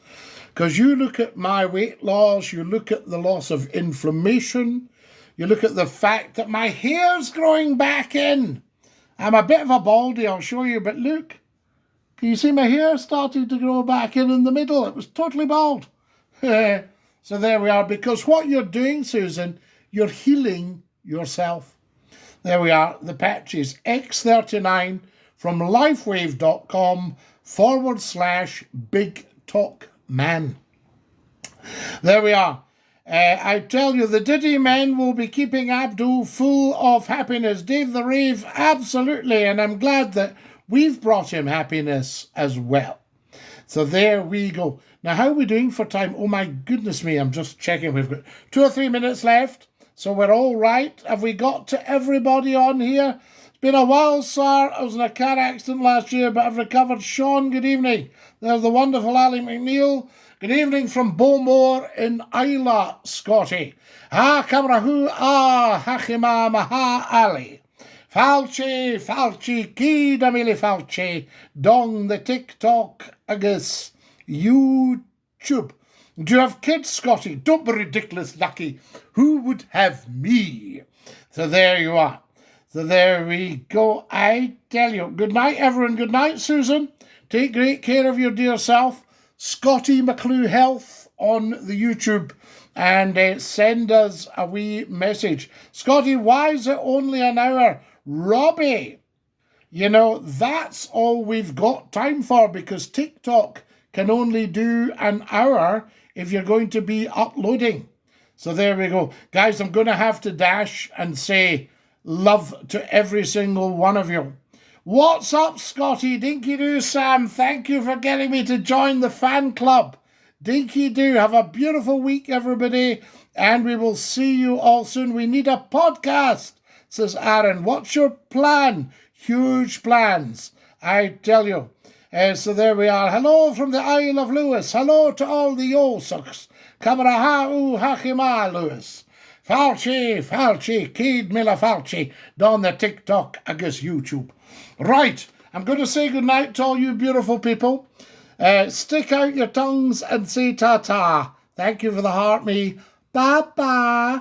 because you look at my weight loss, you look at the loss of inflammation, you look at the fact that my hair's growing back in. I'm a bit of a baldy, I'll show you, but look. Can you see my hair starting to grow back in the middle? It was totally bald. So there we are, because what you're doing, Susan, you're healing yourself. There we are, the patches, X39 from livewave.com/Big Talk Man. There we are. I tell you, the Diddy men will be keeping Abdul full of happiness. Dave the Rave, absolutely, and I'm glad that we've brought him happiness as well. So there we go. Now, how are we doing for time? Oh my goodness me, I'm just checking. We've got 2 or 3 minutes left. So we're all right. Have we got to everybody on here? It's been a while, sir. I was in a car accident last year, but I've recovered. Sean, good evening. There's the wonderful Ali McNeil. Good evening from Bowmore in Isla, Scottie. Ha Kamrahu Hachima Maha Ali. Falchi, Ki Damili Falchi, Dong the TikTok Agus YouTube. Do you have kids, Scottie? Don't be ridiculous, Lucky. Who would have me? So there you are. So there we go. I tell you. Good night, everyone. Good night, Susan. Take great care of your dear self. Scottie McClue Health on the YouTube. And send us a wee message. Scottie, why is it only an hour? Robbie, you know, that's all we've got time for, because TikTok can only do an hour if you're going to be uploading. So there we go. Guys, I'm going to have to dash and say love to every single one of you. What's up, Scottie? Dinky-Doo Sam, thank you for getting me to join the fan club. Dinky-Doo, have a beautiful week, everybody, and we will see you all soon. We need a podcast, says Aaron. What's your plan? Huge plans, I tell you. So there we are. Hello from the Isle of Lewis. Hello to all the Yosuks. Kamarahu Hachima Lewis. Falchi, Keed Miller Falchi, down the TikTok, I guess YouTube. Right, I'm going to say goodnight to all you beautiful people. Stick out your tongues and say ta-ta. Thank you for the heart, me. Bye-bye.